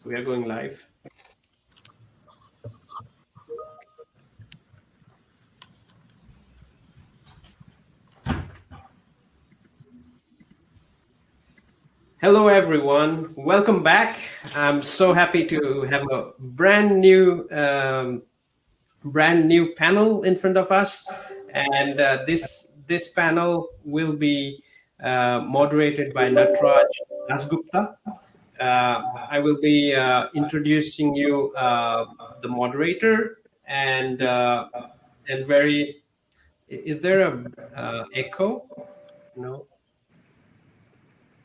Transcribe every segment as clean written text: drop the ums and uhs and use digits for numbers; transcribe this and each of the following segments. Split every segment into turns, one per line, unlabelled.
We are going live. Hello, everyone. Welcome back. I'm so happy to have a brand new panel in front of us, and this panel will be moderated by Natraj Dasgupta. I will be introducing you the moderator, and very. Is there a echo? No.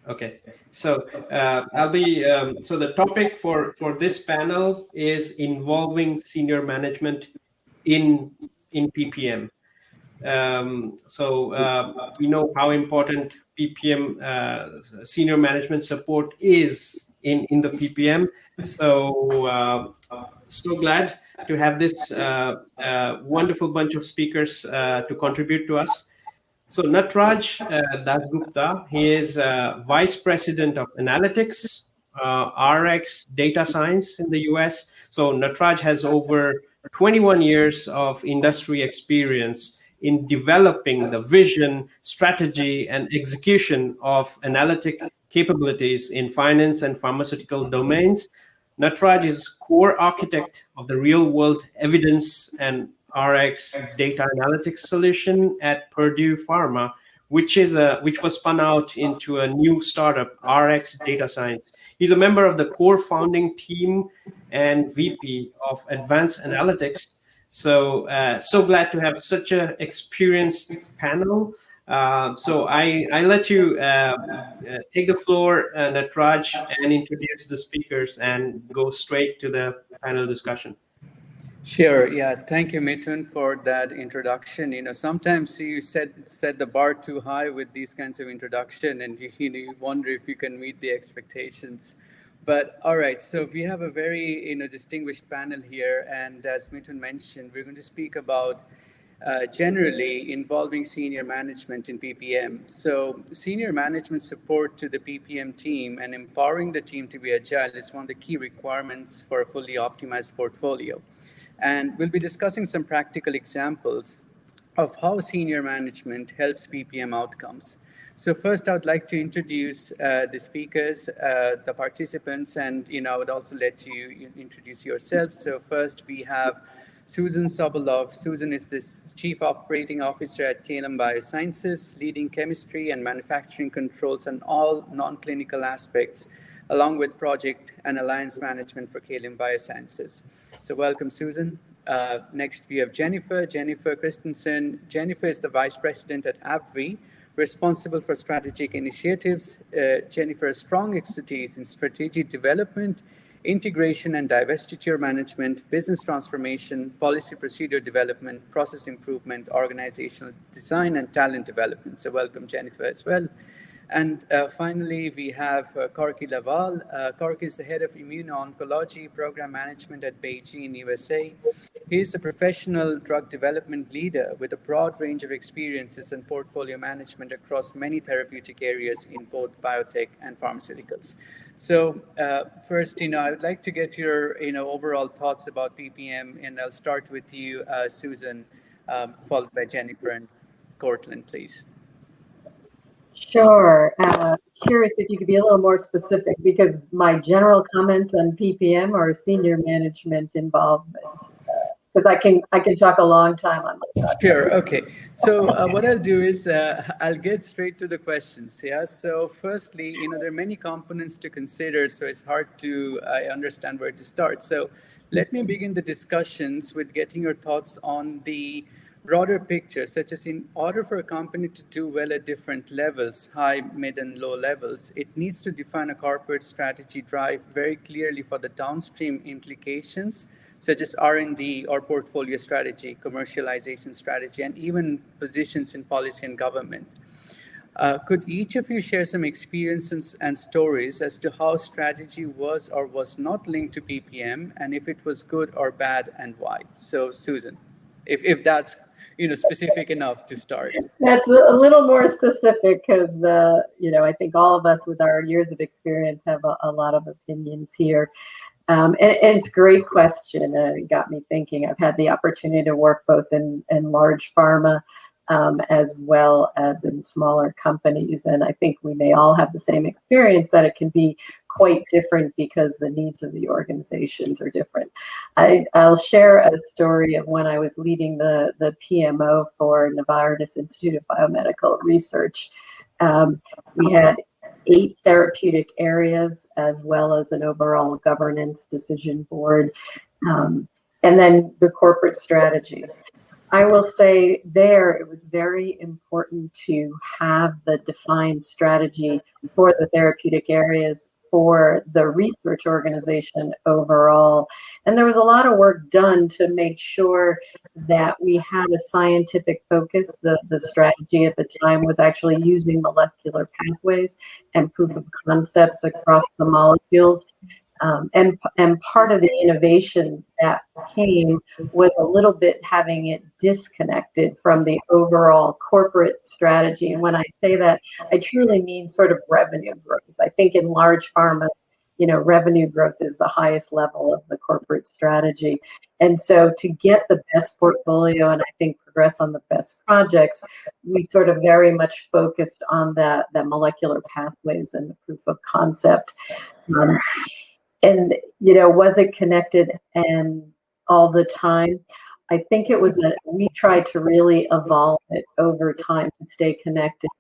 Okay, so I'll be so the topic for this panel is involving senior management in PPM. We know how important PPM senior management support is in the PPM. So glad to have this wonderful bunch of speakers to contribute to us. So Natraj Dasgupta, he is Vice President of Analytics, RX Data Science in the US. So Natraj has over 21 years of industry experience in developing the vision, strategy, and execution of analytic capabilities in finance and pharmaceutical domains. Natraj is core architect of the real-world evidence and RX data analytics solution at Purdue Pharma, which was spun out into a new startup, RX Data Science. He's a member of the core founding team and VP of Advanced Analytics. So glad to have such an experienced panel. So I let you take the floor, Natraj, and introduce the speakers and go straight to the panel discussion.
Sure. Yeah. Thank you, Mithun, for that introduction. Sometimes you set the bar too high with these kinds of introduction, and you wonder if you can meet the expectations. But all right. So we have a very distinguished panel here, and as Mithun mentioned, we're going to speak about generally involving senior management in PPM. So senior management support to the PPM team and empowering the team to be agile is one of the key requirements for a fully optimized portfolio. And we'll be discussing some practical examples of how senior management helps PPM outcomes. So first, I would like to introduce the speakers, the participants, and I would also let you introduce yourselves. So first, we have Susan Sobolov. Susan is the Chief Operating Officer at Caelum Biosciences, leading chemistry and manufacturing controls and all non-clinical aspects, along with project and alliance management for Caelum Biosciences. So welcome, Susan. Next, we have Jennifer Christensen. Jennifer is the Vice President at AbbVie, responsible for strategic initiatives. Jennifer has strong expertise in strategic development, integration and divestiture management, business transformation, policy procedure development, process improvement, organizational design, and talent development. So welcome, Jennifer, as well. And finally, we have Corky Laval. Corky is the head of immuno-oncology program management at BeiGene, USA. He is a professional drug development leader with a broad range of experiences and portfolio management across many therapeutic areas in both biotech and pharmaceuticals. So first, I would like to get your overall thoughts about PPM, and I'll start with you, Susan, followed by Jennifer and Cortland, please.
Sure. Curious if you could be a little more specific, because my general comments on PPM are senior management involvement. Because I can talk a long time on that.
Sure. Okay. So what I'll do is I'll get straight to the questions. Yeah. So firstly, there are many components to consider, so it's hard to understand where to start. So let me begin the discussions with getting your thoughts on the broader picture, such as in order for a company to do well at different levels, high, mid, and low levels, it needs to define a corporate strategy drive very clearly for the downstream implications, such as R&D or portfolio strategy, commercialization strategy, and even positions in policy and government. Could each of you share some experiences and stories as to how strategy was or was not linked to PPM, and if it was good or bad, and why? So, Susan, if that's specific enough to start.
That's a little more specific because I think all of us with our years of experience have a lot of opinions here. And it's a great question. It got me thinking. I've had the opportunity to work both in large pharma as well as in smaller companies. And I think we may all have the same experience that it can be quite different because the needs of the organizations are different. I'll share a story of when I was leading the PMO for Novartis Institute of Biomedical Research. We had 8 therapeutic areas as well as an overall governance decision board, and then the corporate strategy. I will say there, it was very important to have the defined strategy for the therapeutic areas for the research organization overall. And there was a lot of work done to make sure that we had a scientific focus. The strategy at the time was actually using molecular pathways and proof of concepts across the molecules. And part of the innovation that came was a little bit having it disconnected from the overall corporate strategy. And when I say that, I truly mean sort of revenue growth. I think in large pharma, revenue growth is the highest level of the corporate strategy. And so to get the best portfolio and I think progress on the best projects, we sort of very much focused on that molecular pathways and the proof of concept. And, was it connected and all the time? I think it was we tried to really evolve it over time to stay connected.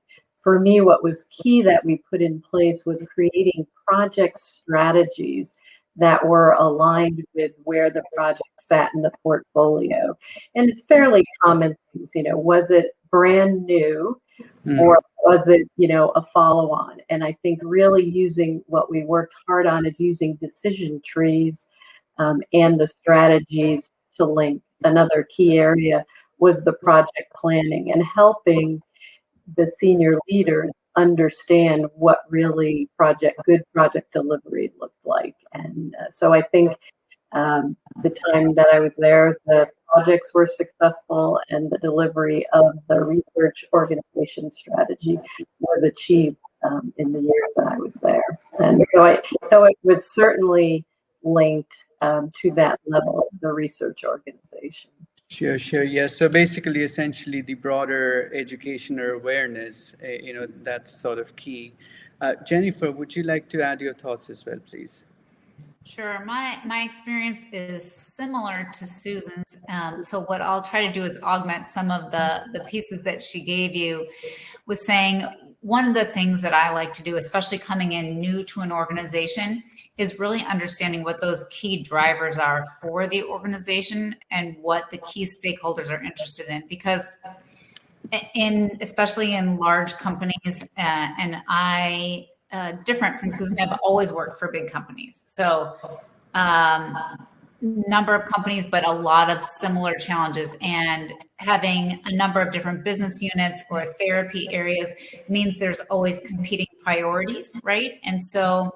For me, what was key that we put in place was creating project strategies that were aligned with where the project sat in the portfolio. And it's fairly common things, was it brand new? Or was it, a follow-on? And I think really using what we worked hard on is using decision trees and the strategies to link. Another key area was the project planning and helping the senior leaders understand what really good project delivery looked like. And so I think the time that I was there, the projects were successful and the delivery of the research organization strategy was achieved in the years that I was there. And so it was certainly linked to that level of the research organization.
Sure. Yes. So basically, essentially, the broader education or awareness, that's sort of key. Jennifer, would you like to add your thoughts as well, please?
Sure. My experience is similar to Susan's. So what I'll try to do is augment some of the pieces that she gave you with saying one of the things that I like to do, especially coming in new to an organization, is really understanding what those key drivers are for the organization and what the key stakeholders are interested in. Because especially in large companies, and I, different from Susan, I've always worked for big companies. So number of companies, but a lot of similar challenges. And having a number of different business units or therapy areas means there's always competing priorities, right? And so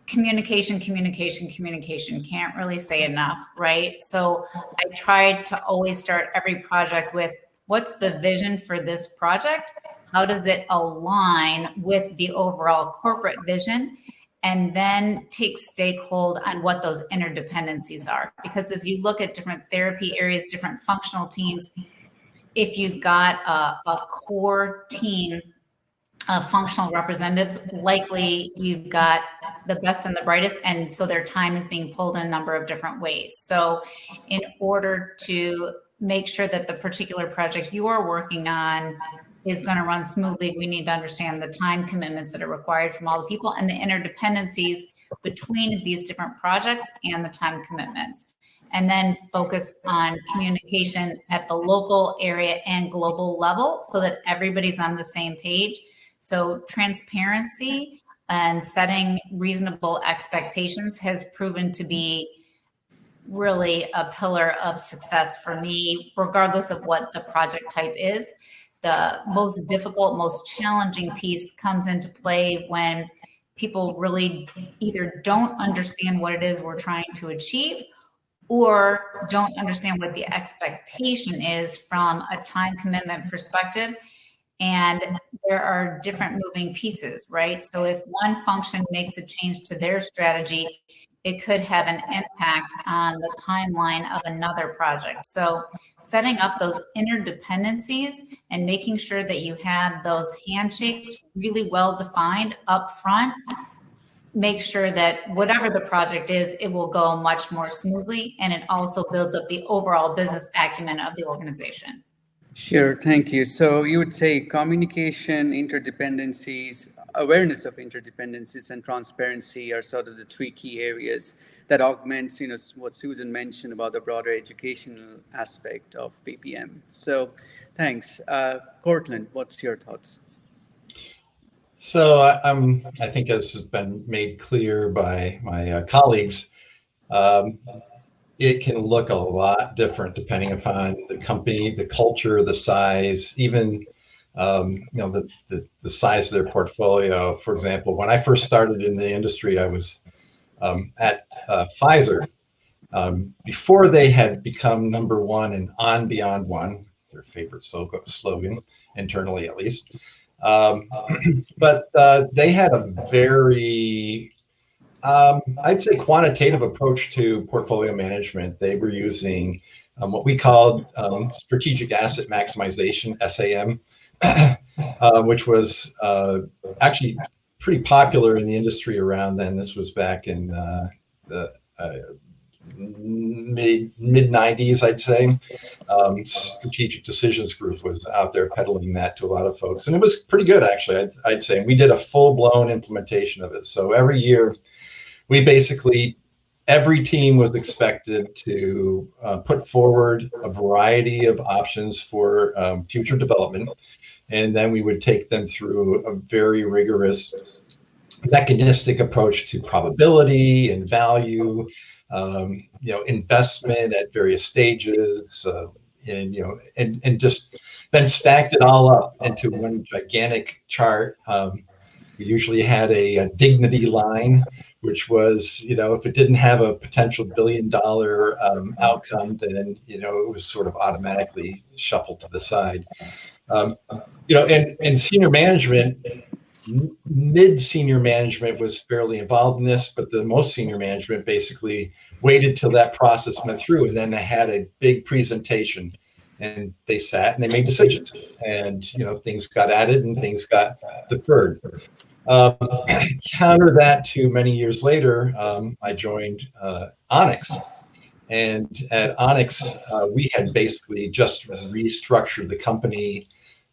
communication, can't really say enough, right? So I tried to always start every project with, what's the vision for this project? How does it align with the overall corporate vision? And then take stakehold on what those interdependencies are. Because as you look at different therapy areas, different functional teams, if you've got a core team of functional representatives, likely you've got the best and the brightest, and so their time is being pulled in a number of different ways. So in order to make sure that the particular project you are working on is going to run smoothly, we need to understand the time commitments that are required from all the people and the interdependencies between these different projects and the time commitments. And then focus on communication at the local, area, and global level so that everybody's on the same page. So transparency and setting reasonable expectations has proven to be really a pillar of success for me, regardless of what the project type is. The most difficult, most challenging piece comes into play when people really either don't understand what it is we're trying to achieve or don't understand what the expectation is from a time commitment perspective. And there are different moving pieces, right? So if one function makes a change to their strategy, it could have an impact on the timeline of another project. So setting up those interdependencies and making sure that you have those handshakes really well defined up front, make sure that whatever the project is, it will go much more smoothly, and it also builds up the overall business acumen of the organization.
Sure, thank you. So you would say communication, interdependencies, awareness of interdependencies, and transparency are sort of the three key areas that augments, what Susan mentioned about the broader educational aspect of PPM. So thanks. Cortland, what's your thoughts?
So I think as has been made clear by my colleagues, it can look a lot different depending upon the company, the culture, the size, even the size of their portfolio. For example, when I first started in the industry, I was at Pfizer before they had become number one and on beyond one, their favorite slogan internally at least. But they had a very, I'd say, quantitative approach to portfolio management. They were using what we called strategic asset maximization, SAM, which was actually pretty popular in the industry around then. This was back in the mid 90s, I'd say. Strategic Decisions Group was out there peddling that to a lot of folks, and it was pretty good, actually. I'd say we did a full-blown implementation of it. So every year, we basically, every team was expected to put forward a variety of options for future development, and then we would take them through a very rigorous mechanistic approach to probability and value. Investment at various stages, and just then stacked it all up into one gigantic chart. We usually had a dignity line, which was, if it didn't have a potential $1 billion outcome, then, it was sort of automatically shuffled to the side. And senior management, mid-senior management was fairly involved in this, but the most senior management basically waited till that process went through, and then they had a big presentation, and they sat and they made decisions, and things got added and things got deferred. Counter that to many years later, I joined Onyx, and at Onyx we had basically just restructured the company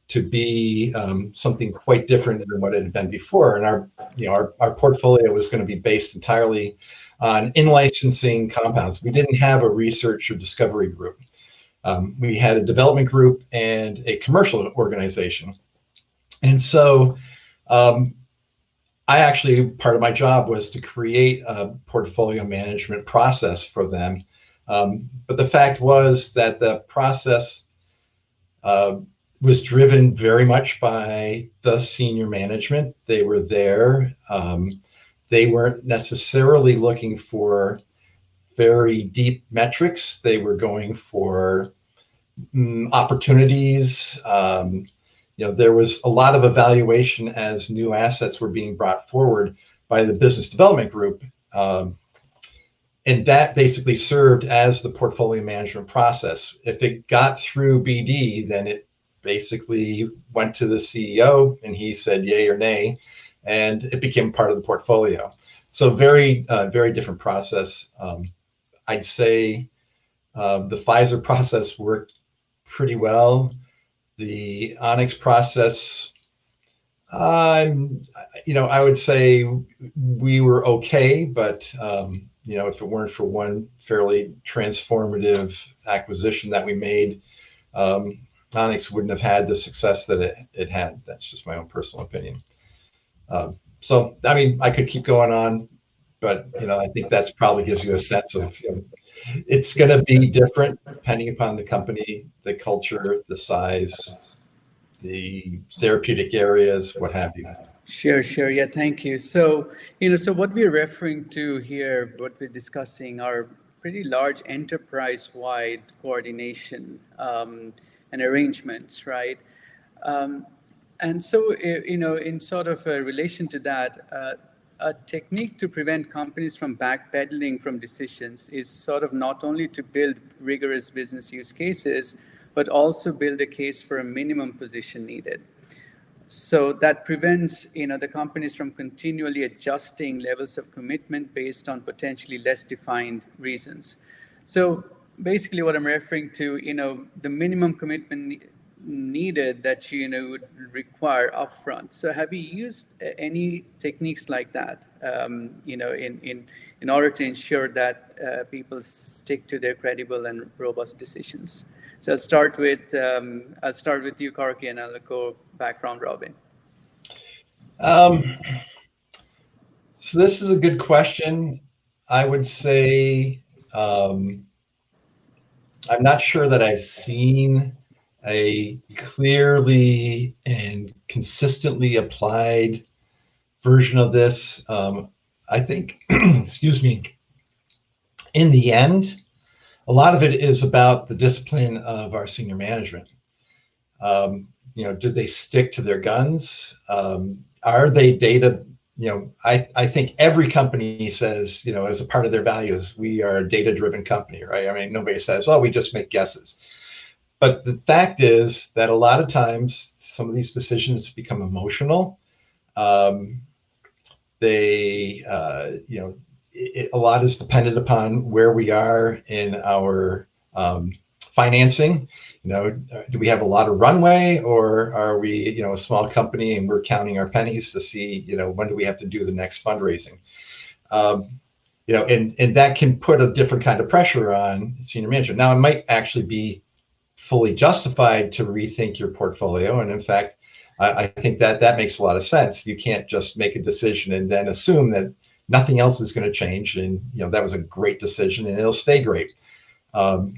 to be something quite different than what it had been before. And our portfolio was going to be based entirely on in-licensing compounds. We didn't have a research or discovery group. We had a development group and a commercial organization. And so part of my job was to create a portfolio management process for them. But the fact was that the process was driven very much by the senior management. They were there. They weren't necessarily looking for very deep metrics. They were going for opportunities. There was a lot of evaluation as new assets were being brought forward by the business development group. And that basically served as the portfolio management process. If it got through BD, then it basically went to the CEO and he said yay or nay, and it became part of the portfolio. So very, very different process. I'd say the Pfizer process worked pretty well. The Onyx process, I would say we were okay, but if it weren't for one fairly transformative acquisition that we made, Onyx wouldn't have had the success that it had. That's just my own personal opinion. So, I could keep going on, but, I think that's probably gives you a sense of, it's going to be different depending upon the company, the culture, the size, the therapeutic areas, what have you.
Sure. Yeah, thank you. So, so what we're referring to here, what we're discussing are pretty large enterprise-wide coordination and arrangements, right? And so, in sort of relation to that, a technique to prevent companies from backpedaling from decisions is sort of not only to build rigorous business use cases, but also build a case for a minimum position needed. So that prevents, the companies from continually adjusting levels of commitment based on potentially less defined reasons. So basically what I'm referring to, the minimum commitment needed that you would require upfront. So have you used any techniques like that, in order to ensure that people stick to their credible and robust decisions? So I'll start with you, Karki, and I'll go back round robin.
So this is a good question. I would say I'm not sure that I've seen a clearly and consistently applied version of this. I think, excuse me, in the end, a lot of it is about the discipline of our senior management. Do they stick to their guns? Are they data? I think every company says, as a part of their values, we are a data-driven company, right? I mean, nobody says, oh, we just make guesses. But the fact is that a lot of times some of these decisions become emotional. A lot is dependent upon where we are in our financing. Do we have a lot of runway, or are we, a small company and we're counting our pennies to see, when do we have to do the next fundraising? And that can put a different kind of pressure on senior management. Now, it might actually be fully justified to rethink your portfolio. And in fact, I think that makes a lot of sense. You can't just make a decision and then assume that nothing else is going to change. And, that was a great decision and it'll stay great. But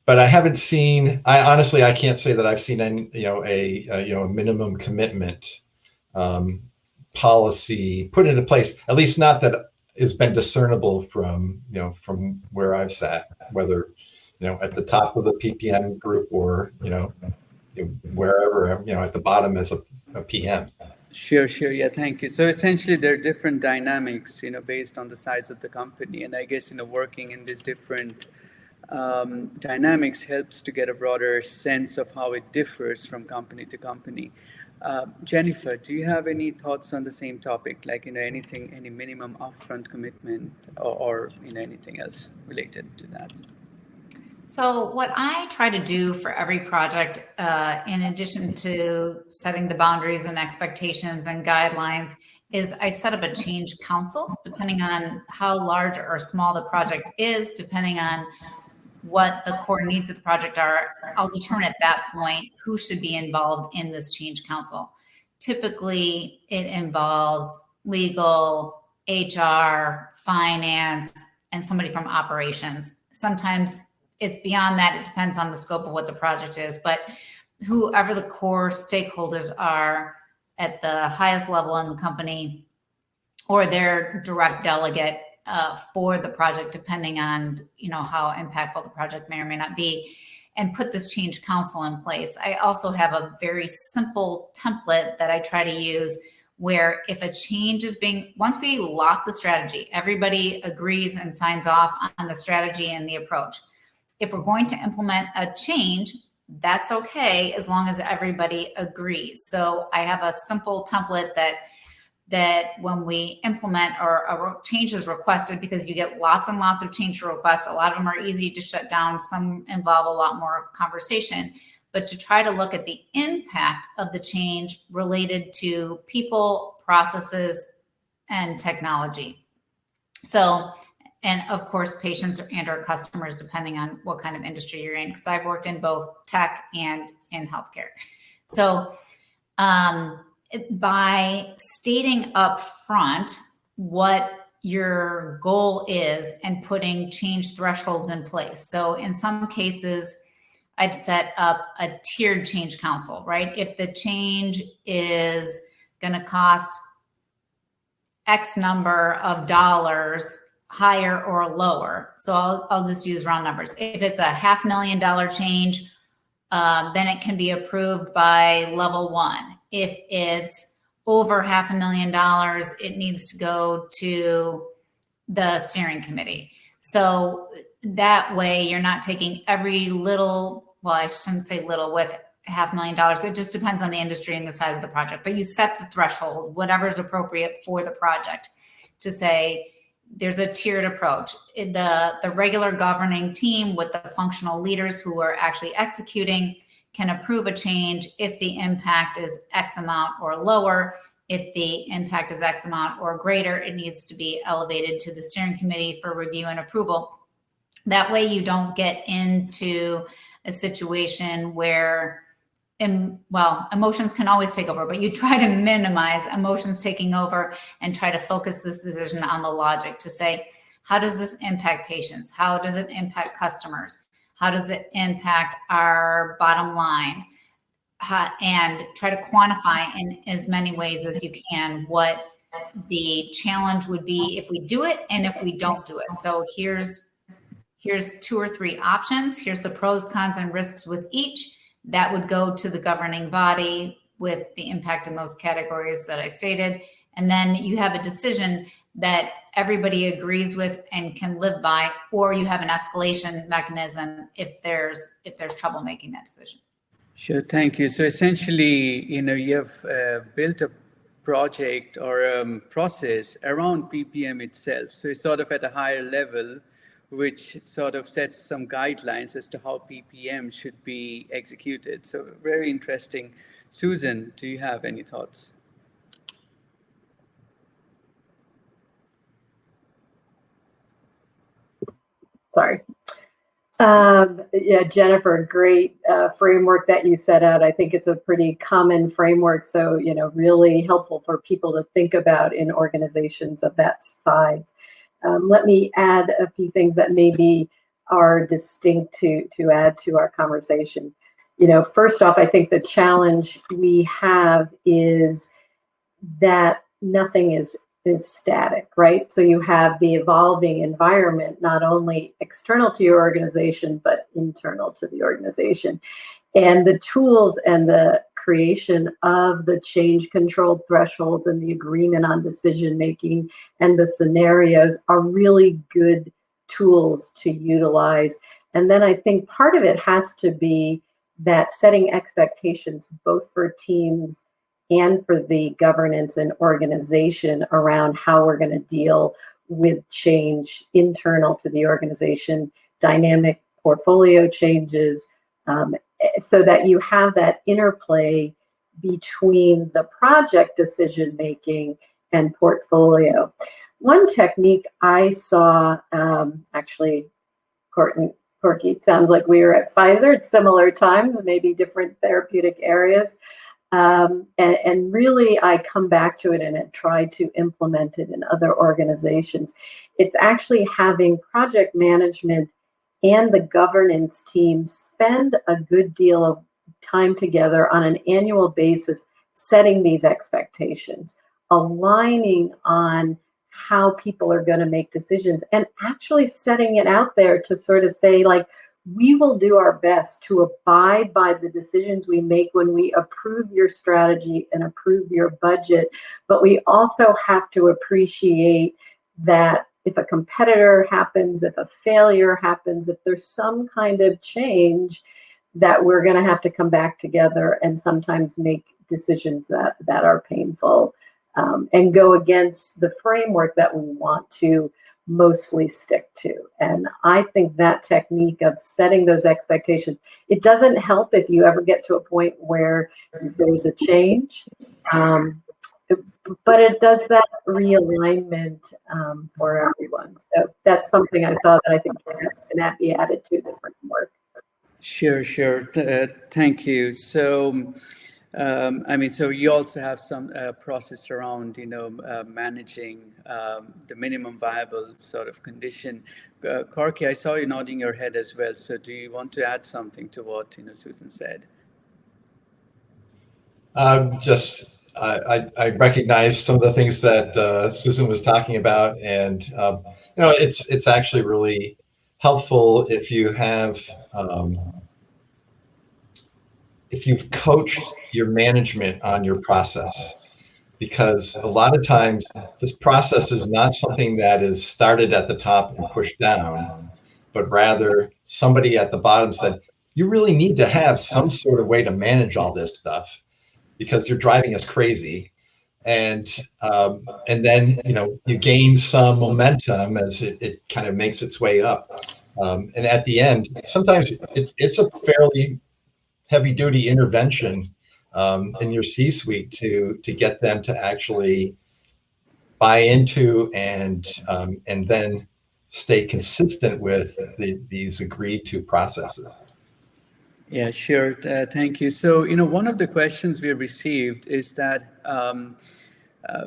I haven't seen, I can't say that I've seen any, a minimum commitment policy put into place, at least not that has been discernible from where I've sat, whether, at the top of the PPM group or, wherever, at the bottom as a PM.
Sure. Yeah, thank you. So essentially there are different dynamics, based on the size of the company. And I guess, working in these different dynamics helps to get a broader sense of how it differs from company to company. Jennifer, do you have any thoughts on the same topic, like any minimum upfront commitment or anything else related to that?
So what I try to do for every project, in addition to setting the boundaries and expectations and guidelines, is I set up a change council, depending on how large or small the project is, depending on what the core needs of the project are. I'll determine at that point who should be involved in this change council. Typically, it involves legal, HR, finance, and somebody from operations. Sometimes it's beyond that. It depends on the scope of what the project is, but whoever the core stakeholders are at the highest level in the company or their direct delegate for the project, depending on, how impactful the project may or may not be, and put this change council in place. I also have a very simple template that I try to use where if a change is once we lock the strategy, everybody agrees and signs off on the strategy and the approach. If we're going to implement a change, that's okay as long as everybody agrees. So I have a simple template that when we implement or a change is requested, because you get lots and lots of change requests, a lot of them are easy to shut down, some involve a lot more conversation, but to try to look at the impact of the change related to people, processes, and technology. So, and of course, patients and our customers, depending on what kind of industry you're in, because I've worked in both tech and in healthcare. So by stating up front what your goal is and putting change thresholds in place. So in some cases, I've set up a tiered change council, right? If the change is going to cost X number of dollars, higher or lower. So I'll just use round numbers. If it's a $500,000 change, then it can be approved by level 1. If it's over $500,000, it needs to go to the steering committee. So that way you're not taking every little, well, I shouldn't say little with $500,000. It just depends on the industry and the size of the project, but you set the threshold, whatever is appropriate for the project, to say there's a tiered approach. The regular governing team with the functional leaders who are actually executing can approve a change if the impact is X amount or lower. If the impact is X amount or greater, it needs to be elevated to the steering committee for review and approval. That way you don't get into a situation where, well, emotions can always take over, but you try to minimize emotions taking over and try to focus this decision on the logic to say, how does this impact patients? How does it impact customers? How does it impact our bottom line? And try to quantify in as many ways as you can what the challenge would be if we do it and if we don't do it. So here's 2 or 3 options. Here's the pros, cons, and risks with each. That would go to the governing body with the impact in those categories that I stated. And then you have a decision that everybody agrees with and can live by, or you have an escalation mechanism if there's trouble making that decision.
Sure, thank you. So essentially, you have built a project or process around PPM itself. So it's sort of at a higher level, which sort of sets some guidelines as to how PPM should be executed. So very interesting. Susan, do you have any thoughts?
Sorry. Yeah, Jennifer, great framework that you set out. I think it's a pretty common framework. So, really helpful for people to think about in organizations of that size. Let me add a few things that maybe are distinct to add to our conversation. First off, I think the challenge we have is that nothing is static, right? So you have the evolving environment, not only external to your organization, but internal to the organization. And the tools and the creation of the change control thresholds and the agreement on decision making and the scenarios are really good tools to utilize. And then I think part of it has to be that setting expectations both for teams and for the governance and organization around how we're going to deal with change internal to the organization, dynamic portfolio changes, so that you have that interplay between the project decision making and portfolio. One technique I saw, actually, Corky, it sounds like we were at Pfizer at similar times, maybe different therapeutic areas. And really, I come back to it and have tried to implement it in other organizations. It's actually having project management and the governance team spend a good deal of time together on an annual basis, setting these expectations, aligning on how people are going to make decisions, and actually setting it out there to sort of say, like, we will do our best to abide by the decisions we make when we approve your strategy and approve your budget. But we also have to appreciate that if a competitor happens, if a failure happens, if there's some kind of change, that we're going to have to come back together and sometimes make decisions that are painful and go against the framework that we want to mostly stick to. And I think that technique of setting those expectations, it doesn't help if you ever get to a point where there's a change, but it does that realignment for everyone. So that's something I saw that I think can be added to the framework.
Sure. Thank you. So, so you also have some process around, managing the minimum viable sort of condition. Corky, I saw you nodding your head as well. So do you want to add something to what, Susan said?
I recognize some of the things that Susan was talking about, and it's actually really helpful if you have if you've coached your management on your process. because a lot of times this process is not something that is started at the top and pushed down, but rather somebody at the bottom said, you really need to have some sort of way to manage all this stuff because you're driving us crazy. And then, you know, you gain some momentum as it kind of makes its way up. And at the end, sometimes it's a fairly heavy duty intervention in your C-suite to get them to actually buy into and then stay consistent with these agreed to processes.
Yeah, sure. Thank you. So, you know, one of the questions we have received is that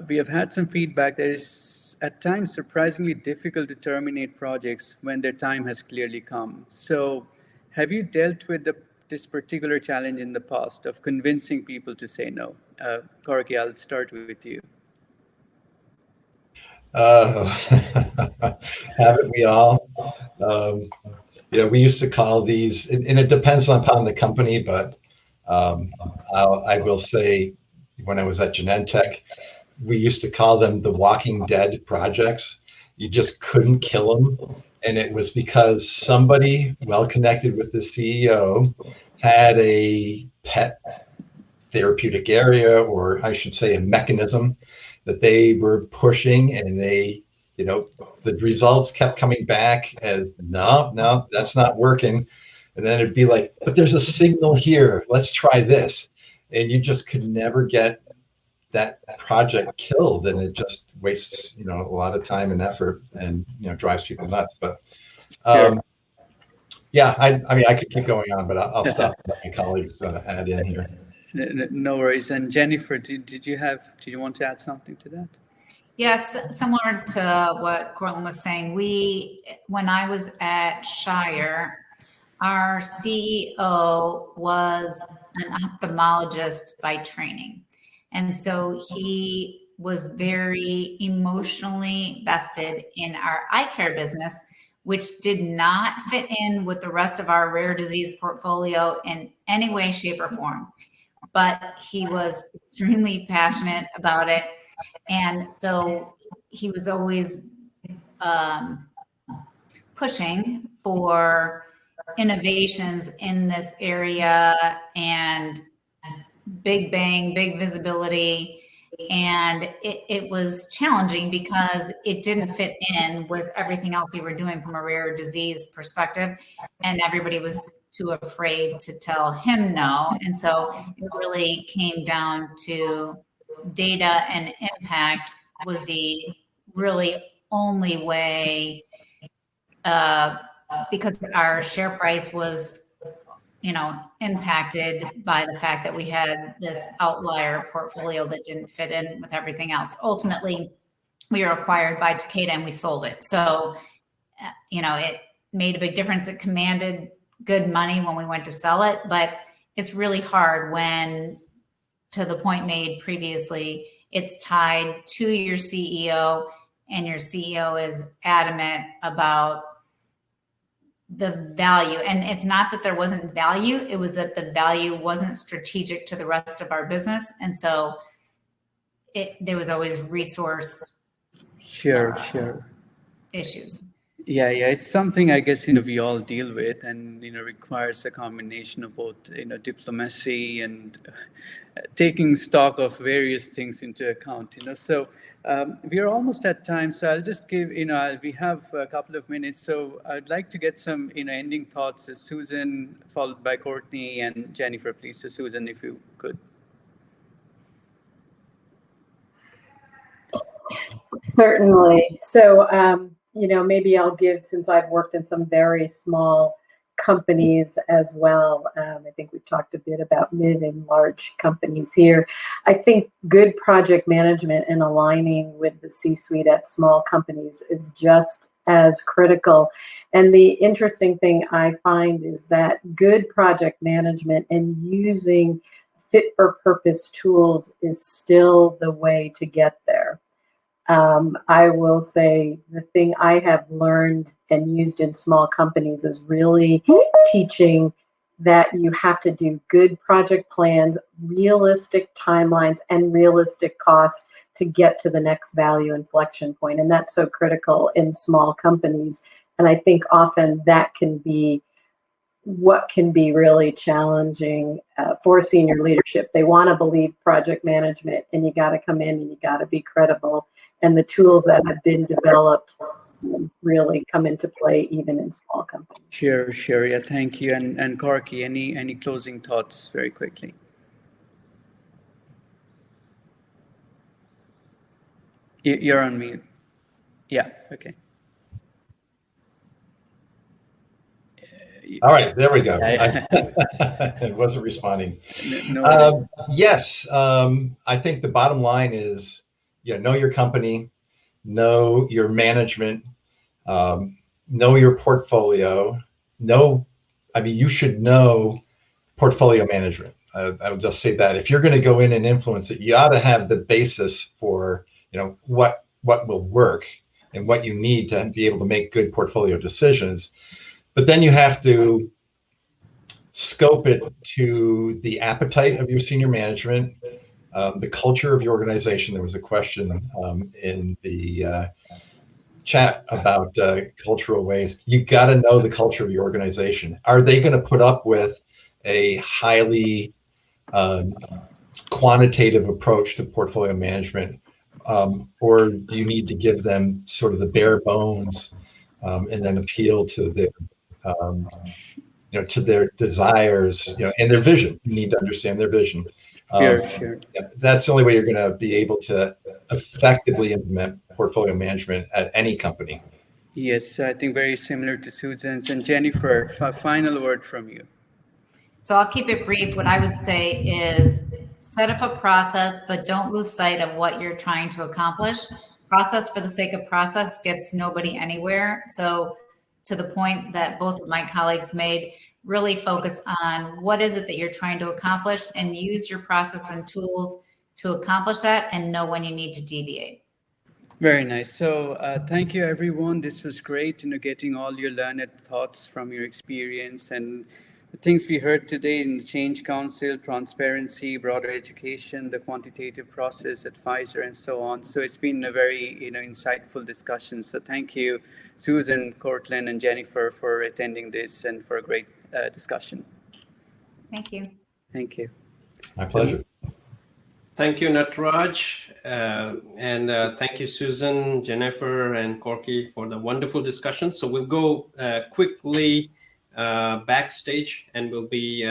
we have had some feedback that is at times surprisingly difficult to terminate projects when their time has clearly come. So have you dealt with this particular challenge in the past of convincing people to say no? Corky, I'll start with you.
Haven't we all? Yeah, we used to call these, and it depends upon the company, but I will say when I was at Genentech, we used to call them the Walking Dead projects. You just couldn't kill them. And it was because somebody well connected with the CEO had a pet therapeutic area, or I should say a mechanism that they were pushing, and they, you know, the results kept coming back as, no, that's not working. And then it'd be like, but there's a signal here, let's try this. And you just could never get that project killed, and it just wastes, you know, a lot of time and effort, and, you know, drives people nuts. But yeah, I mean, I could keep going on, but I'll stop. Let my colleagues add in here.
No worries. And Jennifer, did you want to add something to that?
Yes, similar to what Cortland was saying. When I was at Shire, our CEO was an ophthalmologist by training. And so he was very emotionally vested in our eye care business, which did not fit in with the rest of our rare disease portfolio in any way, shape, or form. But he was extremely passionate about it. And so he was always pushing for innovations in this area and big bang, big visibility. And it was challenging because it didn't fit in with everything else we were doing from a rare disease perspective. And everybody was too afraid to tell him no. And so it really came down to data and impact was the really only way, because our share price was, you know, impacted by the fact that we had this outlier portfolio that didn't fit in with everything else. Ultimately, we were acquired by Takeda and we sold it. So, you know, it made a big difference. It commanded good money when we went to sell it, but it's really hard when, to the point made previously, it's tied to your CEO and your CEO is adamant about the value. And it's not that there wasn't value, it was that the value wasn't strategic to the rest of our business. And so there was always resource issues.
Yeah, it's something I guess, you know, we all deal with, and, you know, requires a combination of both, you know, diplomacy and taking stock of various things into account, you know. So we are almost at time, so I'll just give, you know, we have a couple of minutes, so I'd like to get some, you know, ending thoughts. Susan, followed by Courtney and Jennifer, please. So Susan, if you could.
Certainly. So, you know, maybe I'll give, since I've worked in some very small companies as well. I think we've talked a bit about mid and large companies here. I think good project management and aligning with the C-suite at small companies is just as critical. And the interesting thing I find is that good project management and using fit for purpose tools is still the way to get there. I will say the thing I have learned and used in small companies is really teaching that you have to do good project plans, realistic timelines, and realistic costs to get to the next value inflection point. And that's so critical in small companies. And I think often that can be what can be really challenging for senior leadership. They want to believe project management, and you got to come in and you got to be credible. And the tools that have been developed really come into play even in small companies.
Sure. Yeah, thank you. And Corky, any closing thoughts very quickly? You're on mute. Yeah, okay.
All right, there we go.
Yeah.
It wasn't responding.
No.
Yes, I think the bottom line is, know your company, know your management, know your portfolio. You should know portfolio management. I would just say that if you're going to go in and influence it, you ought to have the basis for, what will work and what you need to be able to make good portfolio decisions. But then you have to scope it to the appetite of your senior management, the culture of your organization. There was a question in the chat about cultural ways. You got to know the culture of your organization. Are they going to put up with a highly quantitative approach to portfolio management? Or do you need to give them sort of the bare bones and then appeal to their to their desires, and their vision? You need to understand their vision.
Sure.
That's the only way you're going to be able to effectively implement portfolio management at any company.
Yes, I think very similar to Susan's. And Jennifer, a final word from you.
So I'll keep it brief. What I would say is set up a process, but don't lose sight of what you're trying to accomplish. Process for the sake of process gets nobody anywhere. So to the point that both of my colleagues made, really focus on what is it that you're trying to accomplish and use your process and tools to accomplish that, and know when you need to deviate.
Very nice. So thank you, everyone. This was great, getting all your learned thoughts from your experience and the things we heard today in the Change Council, transparency, broader education, the quantitative process at Pfizer, and so on. So it's been a very insightful discussion. So thank you, Susan, Cortland, and Jennifer, for attending this and for a great discussion.
Thank you.
Thank you.
My pleasure.
Thank you, Natraj. And thank you, Susan, Jennifer, and Corky for the wonderful discussion. So we'll go quickly backstage, and we'll be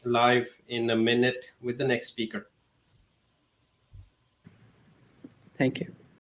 live in a minute with the next speaker.
Thank you.